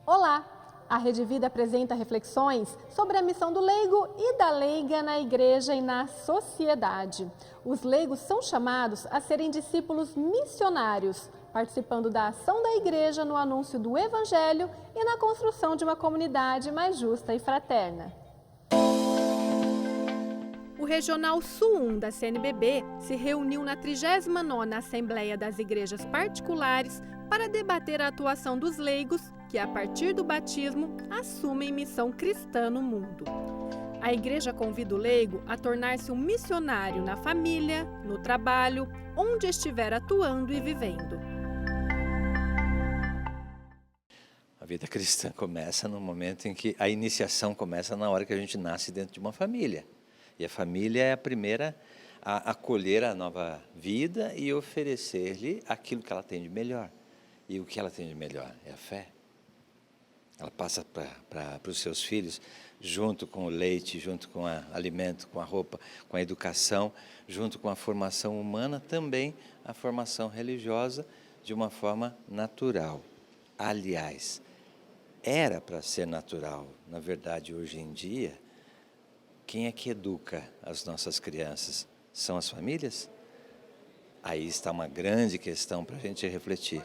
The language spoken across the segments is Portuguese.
Olá! A Rede Vida apresenta reflexões sobre a missão do leigo e da leiga na igreja e na sociedade. Os leigos são chamados a serem discípulos missionários, participando da ação da igreja no anúncio do Evangelho e na construção de uma comunidade mais justa e fraterna. O Regional Sul 1 da CNBB se reuniu na 39ª Assembleia das Igrejas Particulares para debater a atuação dos leigos que, a partir do batismo, assumem missão cristã no mundo. A igreja convida o leigo a tornar-se um missionário na família, no trabalho, onde estiver atuando e vivendo. A vida cristã começa no momento em que a iniciação começa na hora que a gente nasce dentro de uma família. E a família é a primeira a acolher a nova vida e oferecer-lhe aquilo que ela tem de melhor. E o que ela tem de melhor é a fé. Ela passa para os seus filhos, junto com o leite, junto com o alimento, com a roupa, com a educação, junto com a formação humana, também a formação religiosa de uma forma natural. Aliás, era para ser natural. Na verdade, hoje em dia, quem é que educa as nossas crianças? São as famílias? Aí está uma grande questão para a gente refletir.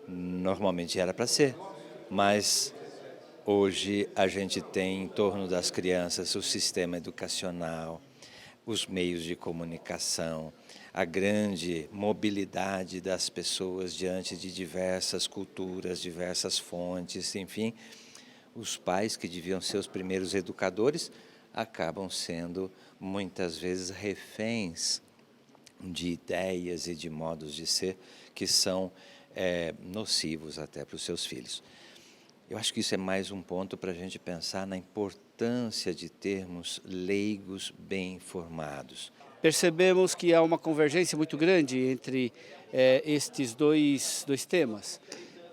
Normalmente era para ser, mas hoje a gente tem em torno das crianças o sistema educacional, os meios de comunicação, a grande mobilidade das pessoas diante de diversas culturas, diversas fontes, enfim. Os pais que deviam ser os primeiros educadores acabam sendo muitas vezes reféns de ideias e de modos de ser que são nocivos até para os seus filhos. Eu acho que isso é mais um ponto para a gente pensar na importância de termos leigos bem formados. Percebemos que há uma convergência muito grande entre estes dois temas,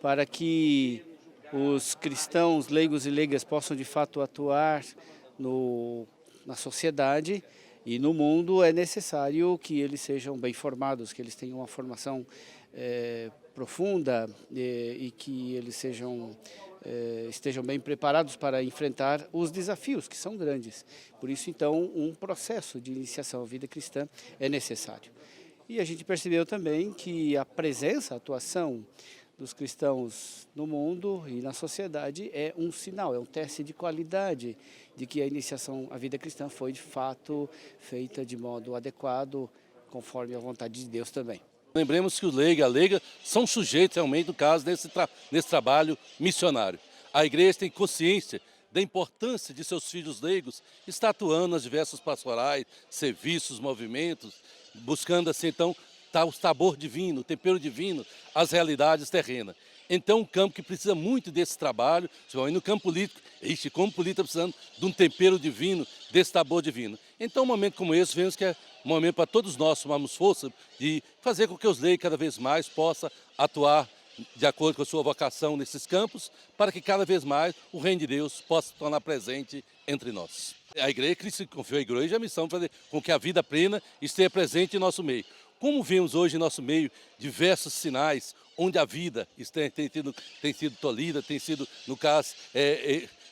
para que os cristãos, leigos e leigas, possam de fato atuar na sociedade e no mundo. É necessário que eles sejam bem formados, que eles tenham uma formação profunda e que eles estejam bem preparados para enfrentar os desafios, que são grandes. Por isso, então, um processo de iniciação à vida cristã é necessário. E a gente percebeu também que a presença, a atuação dos cristãos no mundo e na sociedade é um sinal, é um teste de qualidade de que a iniciação à vida cristã foi, de fato, feita de modo adequado, conforme a vontade de Deus também. Lembremos que o leigo e a leiga são sujeitos realmente, no caso, nesse trabalho missionário. A igreja tem consciência da importância de seus filhos leigos estar atuando nas diversas pastorais, serviços, movimentos, buscando assim, então, o sabor divino, o tempero divino, as realidades terrenas. Então, um campo que precisa muito desse trabalho, principalmente no campo político, como político está precisando de um tempero divino, desse sabor divino. Então, um momento como esse, vemos que é um momento para todos nós tomarmos força de fazer com que os leigos cada vez mais possam atuar de acordo com a sua vocação nesses campos, para que cada vez mais o reino de Deus possa se tornar presente entre nós. A igreja, Cristo confiou à igreja a missão de fazer com que a vida plena esteja presente em nosso meio. Como vemos hoje em nosso meio diversos sinais onde a vida tem sido tolhida, tem sido, no caso,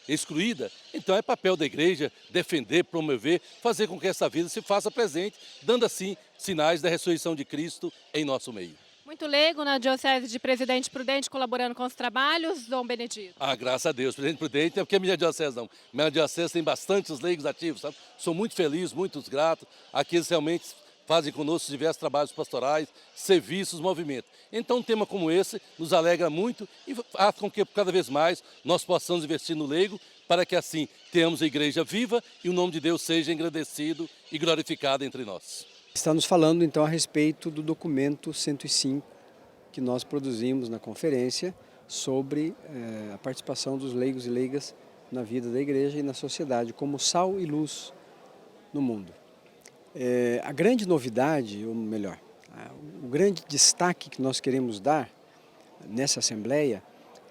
excluída, então é papel da igreja defender, promover, fazer com que essa vida se faça presente, dando assim sinais da ressurreição de Cristo em nosso meio. Muito leigo na Diocese de Presidente Prudente, colaborando com os trabalhos, Dom Benedito. Graças a Deus, Presidente Prudente, é porque a minha diocese não. Minha diocese tem bastantes leigos ativos, sabe? Sou muito feliz, muito grato. Aqui eles realmente fazem conosco diversos trabalhos pastorais, serviços, movimentos. Então um tema como esse nos alegra muito e faz com que cada vez mais nós possamos investir no leigo, para que assim tenhamos a igreja viva e o nome de Deus seja engrandecido e glorificado entre nós. Estamos falando então a respeito do documento 105 que nós produzimos na conferência sobre a participação dos leigos e leigas na vida da igreja e na sociedade como sal e luz no mundo. A grande novidade, ou melhor, o grande destaque que nós queremos dar nessa Assembleia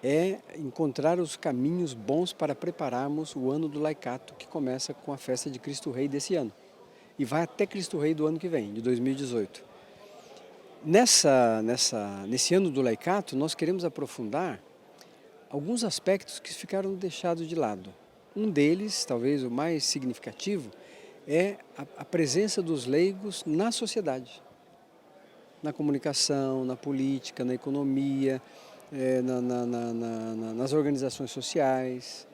é encontrar os caminhos bons para prepararmos o ano do laicato, que começa com a festa de Cristo Rei desse ano e vai até Cristo Rei do ano que vem, de 2018. Nesse ano do laicato, nós queremos aprofundar alguns aspectos que ficaram deixados de lado. Um deles, talvez o mais significativo, é a presença dos leigos na sociedade, na comunicação, na política, na economia, nas organizações sociais.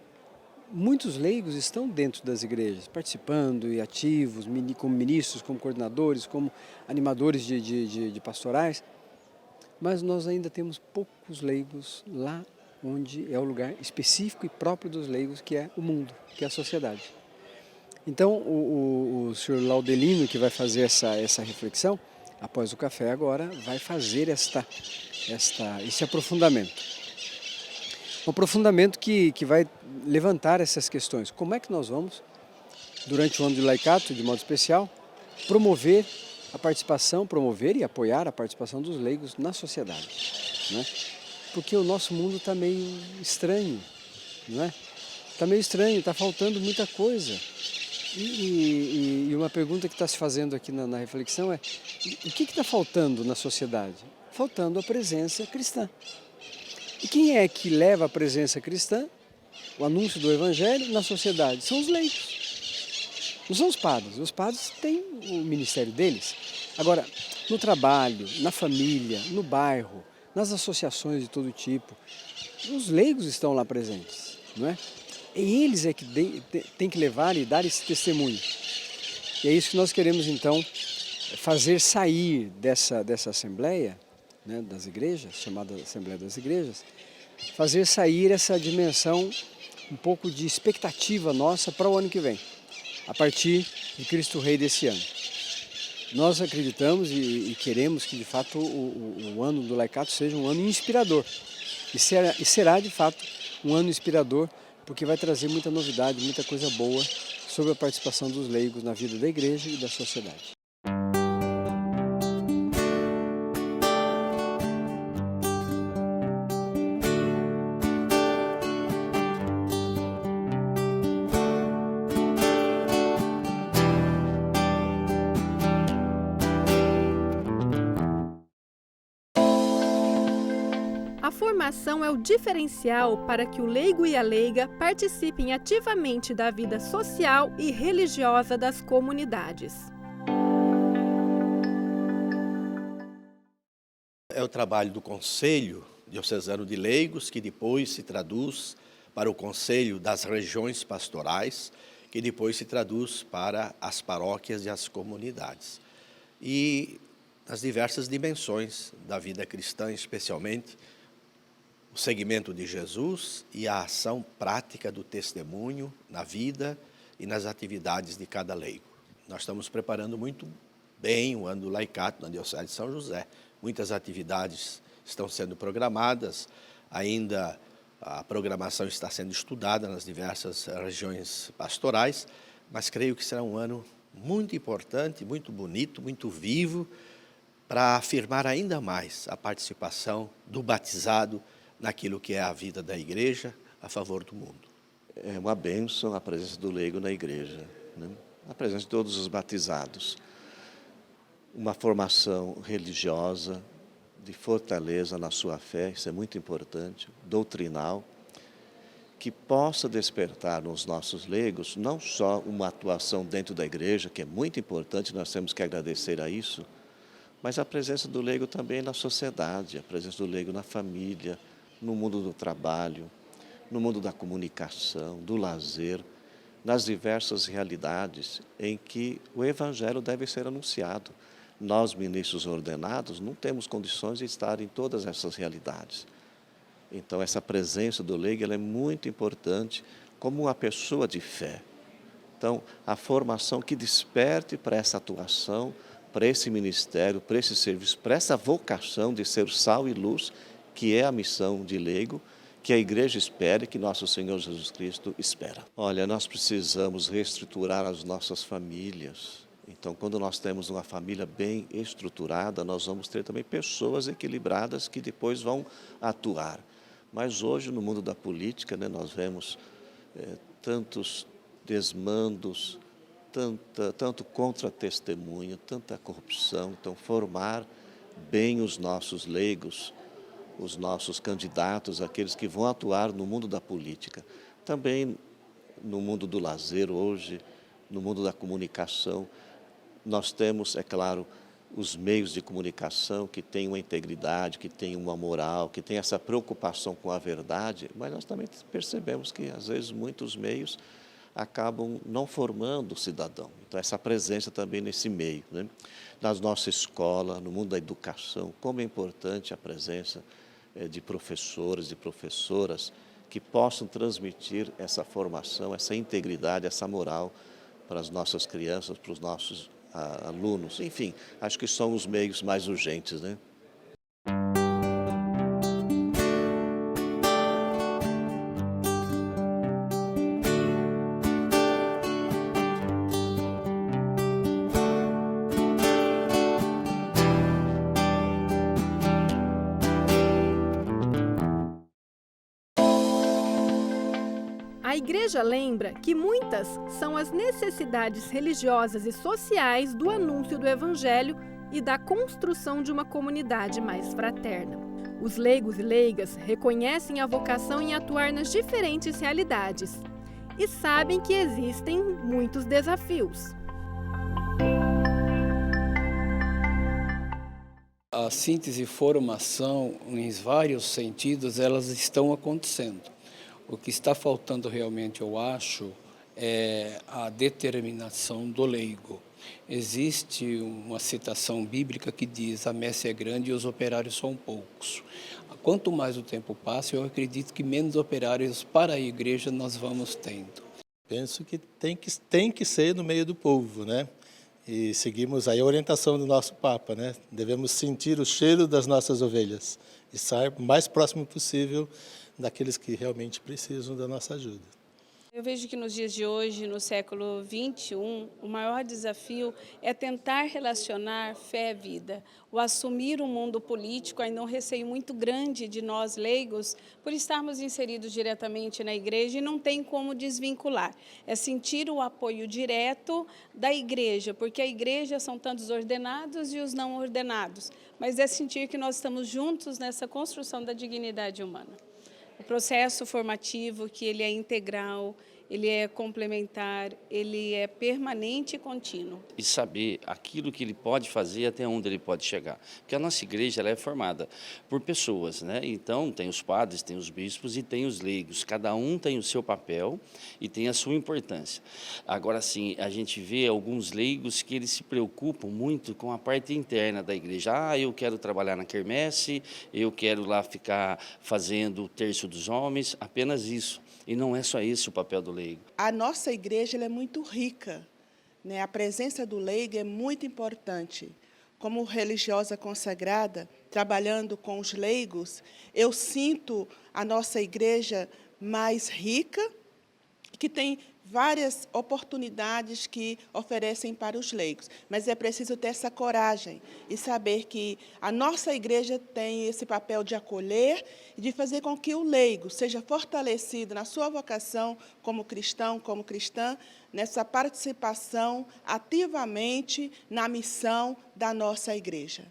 Muitos leigos estão dentro das igrejas, participando e ativos, como ministros, como coordenadores, como animadores de pastorais, mas nós ainda temos poucos leigos lá onde é o lugar específico e próprio dos leigos, que é o mundo, que é a sociedade. Então, o senhor Laudelino, que vai fazer essa reflexão, após o café agora, vai fazer esse aprofundamento. Um aprofundamento que vai levantar essas questões. Como é que nós vamos, durante o ano de laicato, de modo especial, promover e apoiar a participação dos leigos na sociedade, né? Porque o nosso mundo está meio estranho, não é? Está meio estranho, está faltando muita coisa. E uma pergunta que está se fazendo aqui na reflexão é: o que está faltando na sociedade? Faltando a presença cristã. E quem é que leva a presença cristã, o anúncio do Evangelho na sociedade? São os leigos, não são os padres. Os padres têm o ministério deles. Agora, no trabalho, na família, no bairro, nas associações de todo tipo, os leigos estão lá presentes, não é? E eles é que têm que levar e dar esse testemunho. E é isso que nós queremos, então, fazer sair dessa Assembleia, né, das igrejas, chamada Assembleia das Igrejas, fazer sair essa dimensão, um pouco de expectativa nossa para o ano que vem, a partir de Cristo Rei desse ano. Nós acreditamos e queremos que, de fato, o ano do laicato seja um ano inspirador. E será, de fato, um ano inspirador, porque vai trazer muita novidade, muita coisa boa sobre a participação dos leigos na vida da igreja e da sociedade. A formação é o diferencial para que o leigo e a leiga participem ativamente da vida social e religiosa das comunidades. É o trabalho do Conselho Diocesano de Leigos, que depois se traduz para o Conselho das Regiões Pastorais, que depois se traduz para as paróquias e as comunidades. E nas diversas dimensões da vida cristã, especialmente o segmento de Jesus e a ação prática do testemunho na vida e nas atividades de cada leigo. Nós estamos preparando muito bem o ano do laicato na Diocese de São José. Muitas atividades estão sendo programadas, ainda a programação está sendo estudada nas diversas regiões pastorais, mas creio que será um ano muito importante, muito bonito, muito vivo, para afirmar ainda mais a participação do batizado naquilo que é a vida da igreja a favor do mundo. É uma bênção a presença do leigo na igreja, né? A presença de todos os batizados. Uma formação religiosa, de fortaleza na sua fé, isso é muito importante, doutrinal, que possa despertar nos nossos leigos não só uma atuação dentro da igreja, que é muito importante, nós temos que agradecer a isso, mas a presença do leigo também na sociedade, a presença do leigo na família, no mundo do trabalho, no mundo da comunicação, do lazer, nas diversas realidades em que o Evangelho deve ser anunciado. Nós, ministros ordenados, não temos condições de estar em todas essas realidades. Então, essa presença do leigo ela é muito importante como uma pessoa de fé. Então, a formação que desperte para essa atuação, para esse ministério, para esse serviço, para essa vocação de ser sal e luz, que é a missão de leigo, que a igreja espera e que nosso Senhor Jesus Cristo espera. Olha, nós precisamos reestruturar as nossas famílias. Então, quando nós temos uma família bem estruturada, nós vamos ter também pessoas equilibradas que depois vão atuar. Mas hoje, no mundo da política, né, nós vemos tantos desmandos, tanto contra-testemunho, tanta corrupção. Então, formar bem os nossos leigos os nossos candidatos, aqueles que vão atuar no mundo da política. Também no mundo do lazer hoje, no mundo da comunicação, nós temos, é claro, os meios de comunicação que têm uma integridade, que têm uma moral, que têm essa preocupação com a verdade, mas nós também percebemos que, às vezes, muitos meios acabam não formando o cidadão. Então, essa presença também nesse meio, né? Na nossa escola, no mundo da educação, como é importante a presença de professores e professoras que possam transmitir essa formação, essa integridade, essa moral para as nossas crianças, para os nossos alunos. Enfim, acho que são os meios mais urgentes, né? A Igreja lembra que muitas são as necessidades religiosas e sociais do anúncio do Evangelho e da construção de uma comunidade mais fraterna. Os leigos e leigas reconhecem a vocação em atuar nas diferentes realidades e sabem que existem muitos desafios. A síntese e formação, em vários sentidos, elas estão acontecendo. O que está faltando realmente, eu acho, é a determinação do leigo. Existe uma citação bíblica que diz: a messe é grande e os operários são poucos. Quanto mais o tempo passa, eu acredito que menos operários para a igreja nós vamos tendo. Penso que tem que ser no meio do povo, né? E seguimos aí a orientação do nosso Papa, né? Devemos sentir o cheiro das nossas ovelhas e estar o mais próximo possível daqueles que realmente precisam da nossa ajuda. Eu vejo que nos dias de hoje, no século XXI, o maior desafio é tentar relacionar fé e vida. O assumir um mundo político ainda é um receio muito grande de nós leigos, por estarmos inseridos diretamente na igreja e não tem como desvincular. É sentir o apoio direto da igreja, porque a igreja são tantos ordenados e os não ordenados, mas é sentir que nós estamos juntos nessa construção da dignidade humana. O processo formativo, que ele é integral, ele é complementar, ele é permanente e contínuo. E saber aquilo que ele pode fazer e até onde ele pode chegar. Porque a nossa igreja ela é formada por pessoas, né? Então tem os padres, tem os bispos e tem os leigos. Cada um tem o seu papel e tem a sua importância. Agora sim, a gente vê alguns leigos que eles se preocupam muito com a parte interna da igreja. Ah, eu quero trabalhar na quermesse, eu quero lá ficar fazendo o terço dos homens, apenas isso. E não é só esse o papel do leigo. A nossa igreja ela é muito rica, né? A presença do leigo é muito importante. Como religiosa consagrada, trabalhando com os leigos, eu sinto a nossa igreja mais rica, que tem várias oportunidades que oferecem para os leigos. Mas é preciso ter essa coragem e saber que a nossa igreja tem esse papel de acolher e de fazer com que o leigo seja fortalecido na sua vocação como cristão, como cristã, nessa participação ativamente na missão da nossa igreja.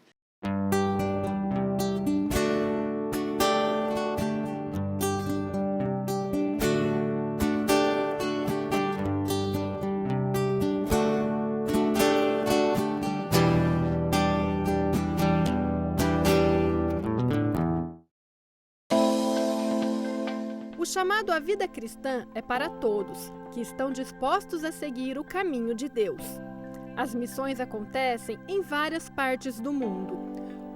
O chamado à vida cristã é para todos, que estão dispostos a seguir o caminho de Deus. As missões acontecem em várias partes do mundo.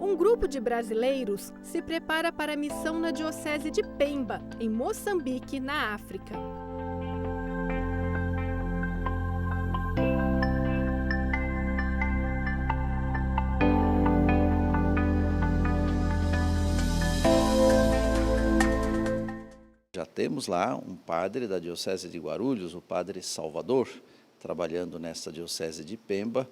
Um grupo de brasileiros se prepara para a missão na Diocese de Pemba, em Moçambique, na África. Já temos lá um padre da Diocese de Guarulhos, o padre Salvador, trabalhando nesta Diocese de Pemba,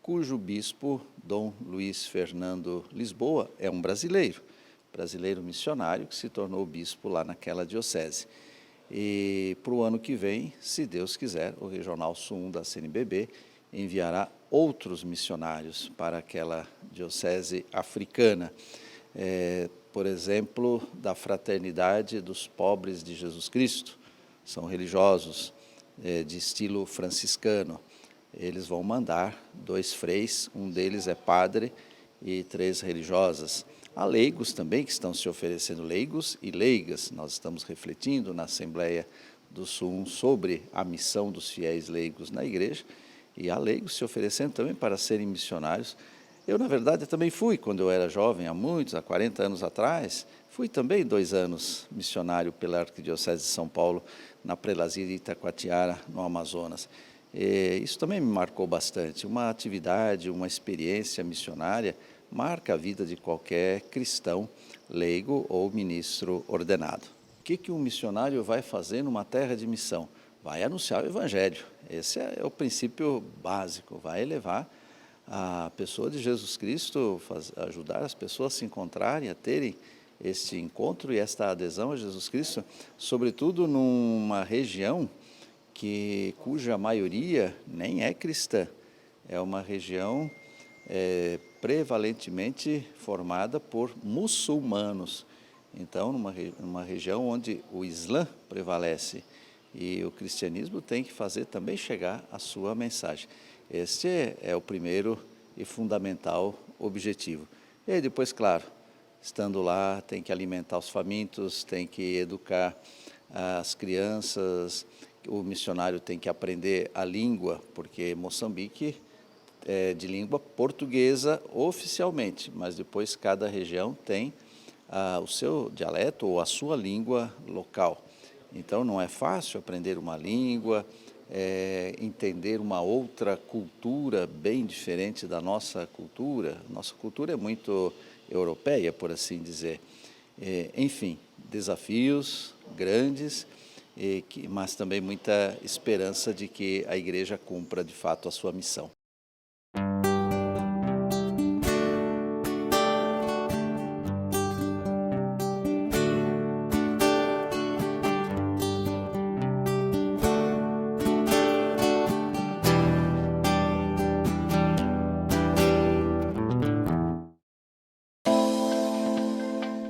cujo bispo, Dom Luiz Fernando Lisboa, é um brasileiro missionário que se tornou bispo lá naquela diocese. E para o ano que vem, se Deus quiser, o Regional Sul 1 da CNBB enviará outros missionários para aquela diocese africana. por exemplo, da Fraternidade dos Pobres de Jesus Cristo. São religiosos de estilo franciscano. Eles vão mandar 2 freis, um deles é padre e 3 religiosas. Há leigos também que estão se oferecendo, leigos e leigas. Nós estamos refletindo na Assembleia do Sul sobre a missão dos fiéis leigos na igreja, e há leigos se oferecendo também para serem missionários. Eu, na verdade, também fui, quando eu era jovem, há 40 anos atrás, fui também 2 anos missionário pela Arquidiocese de São Paulo, na Prelazia de Itacoatiara, no Amazonas. E isso também me marcou bastante. Uma atividade, uma experiência missionária marca a vida de qualquer cristão, leigo ou ministro ordenado. O que um missionário vai fazer numa terra de missão? Vai anunciar o Evangelho. Esse é o princípio básico. Vai levar a pessoa de Jesus Cristo, ajudar as pessoas a se encontrarem, a terem este encontro e esta adesão a Jesus Cristo, sobretudo numa região cuja maioria nem é cristã. É uma região prevalentemente formada por muçulmanos. Então, numa região onde o Islã prevalece e o cristianismo tem que fazer também chegar a sua mensagem. Este é o primeiro e fundamental objetivo. E aí depois, claro, estando lá, tem que alimentar os famintos, tem que educar as crianças, o missionário tem que aprender a língua, porque Moçambique é de língua portuguesa oficialmente, mas depois cada região tem o seu dialeto ou a sua língua local. Então não é fácil aprender uma língua, entender uma outra cultura bem diferente da nossa cultura. Nossa cultura é muito europeia, por assim dizer. Enfim, desafios grandes, mas também muita esperança de que a igreja cumpra de fato a sua missão.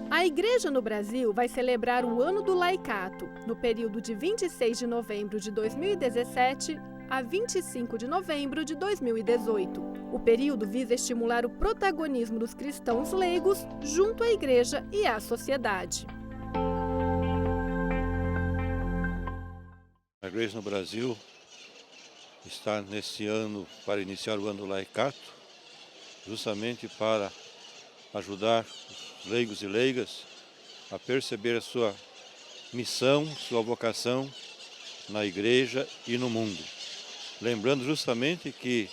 A Igreja no Brasil vai celebrar o Ano do Laicato, no período de 26 de novembro de 2017 a 25 de novembro de 2018. O período visa estimular o protagonismo dos cristãos leigos junto à Igreja e à sociedade. A Igreja no Brasil está nesse ano para iniciar o Ano do Laicato, justamente para ajudar os leigos e leigas a perceber a sua missão, sua vocação na igreja e no mundo. Lembrando justamente que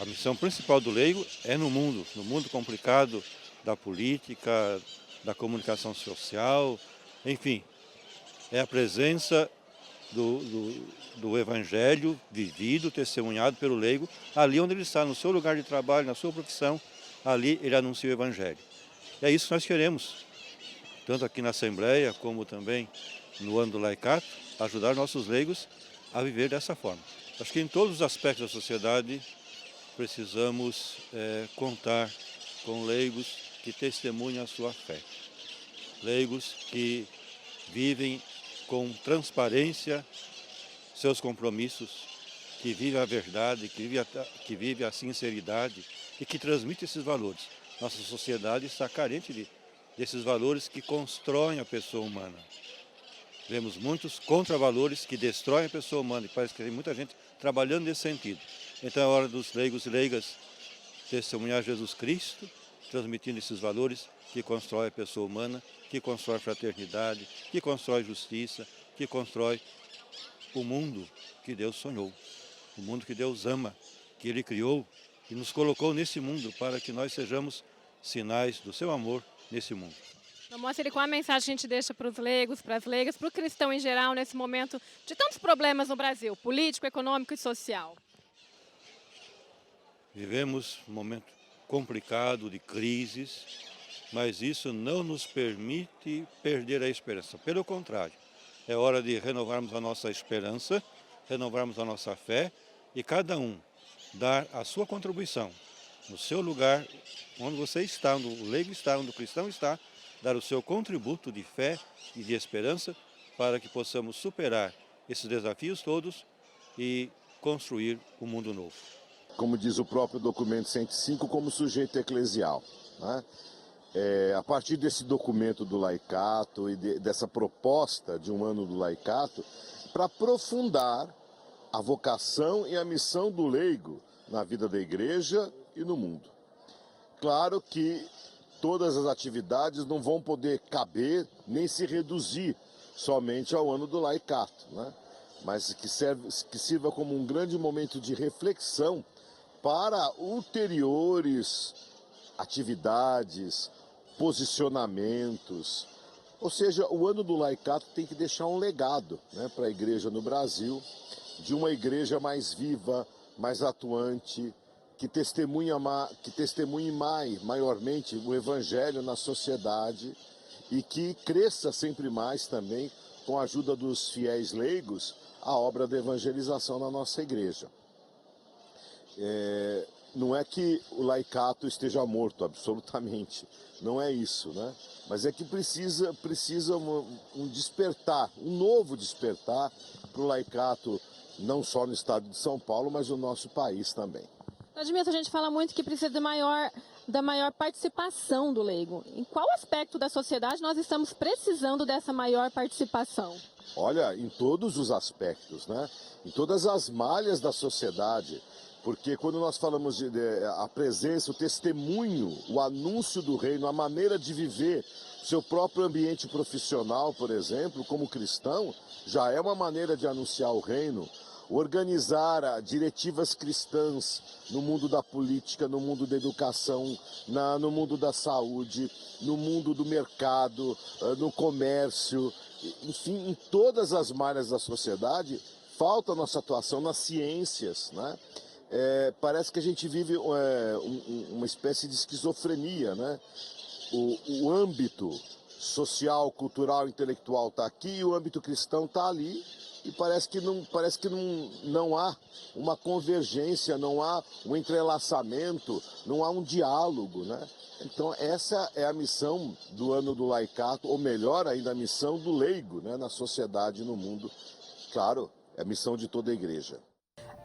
a missão principal do leigo é no mundo complicado da política, da comunicação social, enfim, é a presença do Evangelho vivido, testemunhado pelo leigo, ali onde ele está, no seu lugar de trabalho, na sua profissão, ali ele anuncia o Evangelho. E é isso que nós queremos, tanto aqui na Assembleia, como também no Ano do Laicato, ajudar nossos leigos a viver dessa forma. Acho que em todos os aspectos da sociedade precisamos contar com leigos que testemunham a sua fé. Leigos que vivem com transparência seus compromissos, que vivem a verdade, que vivem a sinceridade e que transmitem esses valores. Nossa sociedade está carente desses valores que constroem a pessoa humana. Vemos muitos contravalores que destroem a pessoa humana e parece que tem muita gente trabalhando nesse sentido. Então é hora dos leigos e leigas testemunhar Jesus Cristo, transmitindo esses valores que constroem a pessoa humana, que constrói fraternidade, que constrói justiça, que constrói o mundo que Deus sonhou, o mundo que Deus ama, que Ele criou e nos colocou nesse mundo para que nós sejamos sinais do seu amor nesse mundo. Mostre qual a mensagem a gente deixa para os leigos, para as leigas, para o cristão em geral, nesse momento de tantos problemas no Brasil, político, econômico e social. Vivemos um momento complicado de crises, mas isso não nos permite perder a esperança. Pelo contrário, é hora de renovarmos a nossa esperança, renovarmos a nossa fé e cada um dar a sua contribuição no seu lugar, onde você está, onde o leigo está, onde o cristão está, dar o seu contributo de fé e de esperança para que possamos superar esses desafios todos e construir um mundo novo. Como diz o próprio documento 105, como sujeito eclesial, né? A partir desse documento do laicato e dessa proposta de um ano do laicato, para aprofundar a vocação e a missão do leigo na vida da igreja e no mundo. Claro que todas as atividades não vão poder caber nem se reduzir somente ao ano do laicato, né? Mas que sirva como um grande momento de reflexão para ulteriores atividades, posicionamentos. Ou seja, o ano do laicato tem que deixar um legado, né, para a igreja no Brasil, de uma igreja mais viva, mais atuante, que testemunhe maiormente o evangelho na sociedade e que cresça sempre mais também, com a ajuda dos fiéis leigos, a obra da evangelização na nossa igreja. Não é que o laicato esteja morto, absolutamente, não é isso, né? Mas é que precisa um despertar, um novo despertar para o laicato, não só no estado de São Paulo, mas no nosso país também. Edmilson, a gente fala muito que precisa da maior participação do leigo. Em qual aspecto da sociedade nós estamos precisando dessa maior participação? Olha, em todos os aspectos, né? Em todas as malhas da sociedade. Porque quando nós falamos de a presença, o testemunho, o anúncio do reino, a maneira de viver seu próprio ambiente profissional, por exemplo, como cristão, já é uma maneira de anunciar o reino. Organizar diretivas cristãs no mundo da política, no mundo da educação, no mundo da saúde, no mundo do mercado, no comércio, enfim, em todas as malhas da sociedade, falta a nossa atuação nas ciências, né? Parece que a gente vive uma espécie de esquizofrenia, né? O âmbito social, cultural, intelectual está aqui e o âmbito cristão está ali. E parece que não há uma convergência, não há um entrelaçamento, não há um diálogo, né? Então essa é a missão do ano do laicato, ou melhor ainda, a missão do leigo, né, na sociedade e no mundo. Claro, é a missão de toda a igreja.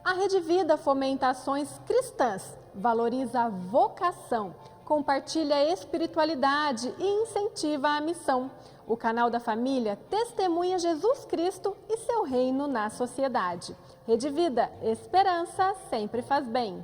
A Rede Vida fomenta ações cristãs, valoriza a vocação, compartilha a espiritualidade e incentiva a missão. O canal da família testemunha Jesus Cristo e seu reino na sociedade. Rede Vida, esperança sempre faz bem.